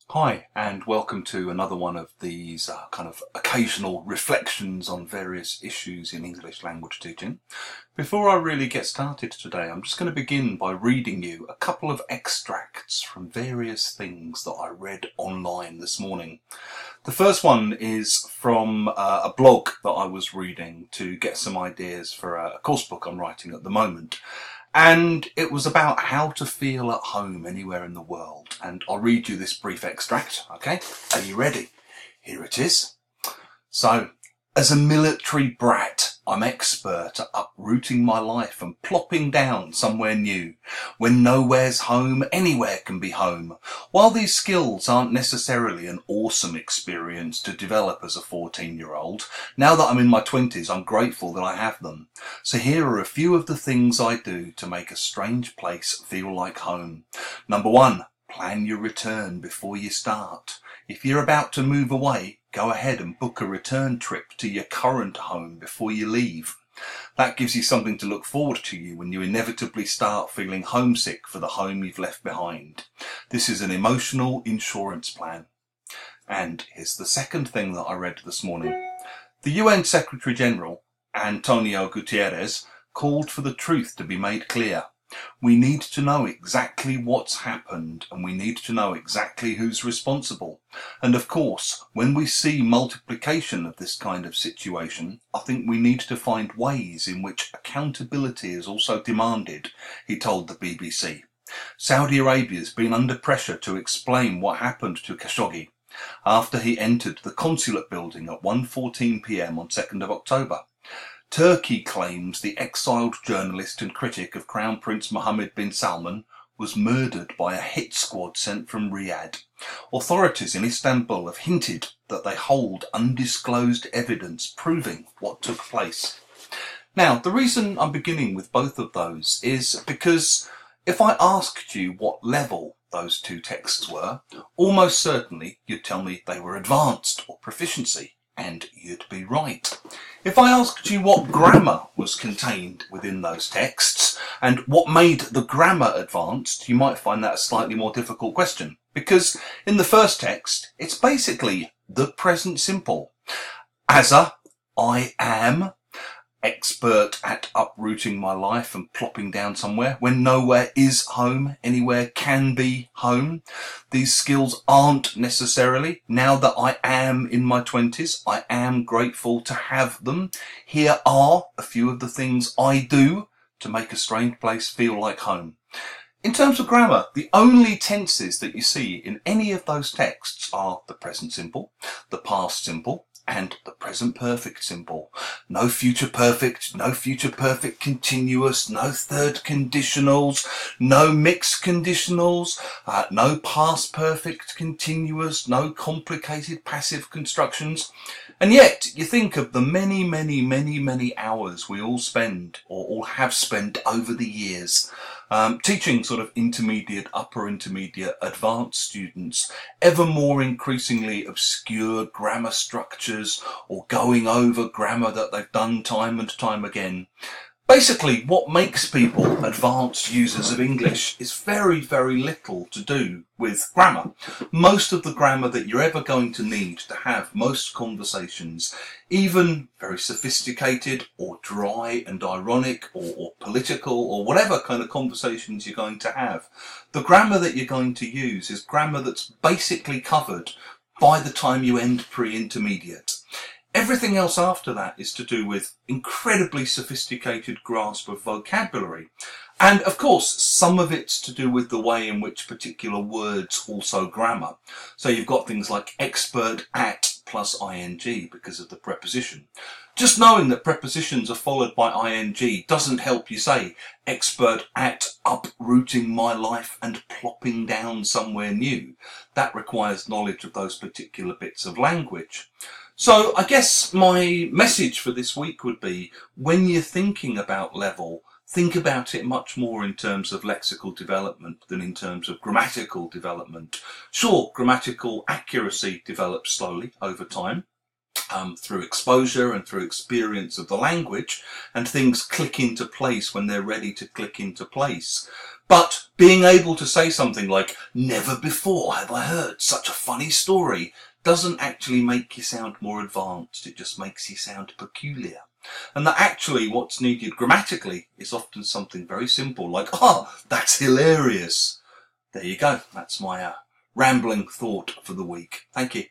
Hi, and welcome to another one of these kind of occasional reflections on various issues in English language teaching. Before I really get started today, I'm just going to begin by reading you a couple of extracts from various things that I read online this morning. The first one is from a blog that I was reading to get some ideas for a course book I'm writing at the moment. And it was about how to feel at home anywhere in the world. And I'll read you this brief extract, okay? Are you ready? Here it is. So, as a military brat, I'm expert at uprooting my life and plopping down somewhere new. When nowhere's home, anywhere can be home. While these skills aren't necessarily an awesome experience to develop as a 14-year-old, now that I'm in my 20s, I'm grateful that I have them. So here are a few of the things I do to make a strange place feel like home. Number 1, plan your return before you start. If you're about to move away, go ahead and book a return trip to your current home before you leave. That gives you something to look forward to when you inevitably start feeling homesick for the home you've left behind. This is an emotional insurance plan. And here's the second thing that I read this morning. The UN Secretary General, Antonio Guterres, called for the truth to be made clear. We need to know exactly what's happened, and we need to know exactly who's responsible. And of course, when we see multiplication of this kind of situation, I think we need to find ways in which accountability is also demanded, he told the BBC. Saudi Arabia's been under pressure to explain what happened to Khashoggi after he entered the consulate building at 1:14 p.m. on 2nd of October. Turkey claims the exiled journalist and critic of Crown Prince Mohammed bin Salman was murdered by a hit squad sent from Riyadh. Authorities in Istanbul have hinted that they hold undisclosed evidence proving what took place. Now, the reason I'm beginning with both of those is because if I asked you what level those two texts were, almost certainly you'd tell me they were advanced or proficiency. And you'd be right. If I asked you what grammar was contained within those texts and what made the grammar advanced, you might find that a slightly more difficult question. Because in the first text, it's basically the present simple. As I am expert at uprooting my life and plopping down somewhere. When nowhere is home, anywhere can be home. These skills aren't necessarily. Now that I am in my 20s, I am grateful to have them. Here are a few of the things I do to make a strange place feel like home. In terms of grammar, the only tenses that you see in any of those texts are the present simple, the past simple, and the present perfect simple. No future perfect continuous, no third conditionals, no mixed conditionals, no past perfect continuous, no complicated passive constructions. And yet, you think of the many hours we all spend, or all have spent over the years, teaching sort of intermediate, upper intermediate, advanced students ever more increasingly obscure grammar structures, or going over grammar that they've done time and time again. Basically, what makes people advanced users of English is very little to do with grammar. Most of the grammar that you're ever going to need to have most conversations, even very sophisticated or dry and ironic or political or whatever kind of conversations you're going to have, the grammar that you're going to use is grammar that's basically covered by the time you end pre-intermediate. Everything else after that is to do with incredibly sophisticated grasp of vocabulary. And of course, some of it's to do with the way in which particular words also grammar. So you've got things like expert at plus ing because of the preposition. Just knowing that prepositions are followed by ing doesn't help you say expert at uprooting my life and plopping down somewhere new. That requires knowledge of those particular bits of language. So I guess my message for this week would be, when you're thinking about level, think about it much more in terms of lexical development than in terms of grammatical development. Sure, grammatical accuracy develops slowly over time, through exposure and through experience of the language, and things click into place when they're ready to click into place. But being able to say something like, never before have I heard such a funny story, doesn't actually make you sound more advanced. It just makes you sound peculiar. And that actually what's needed grammatically is often something very simple, like, oh, that's hilarious. There you go. That's my rambling thought for the week. Thank you.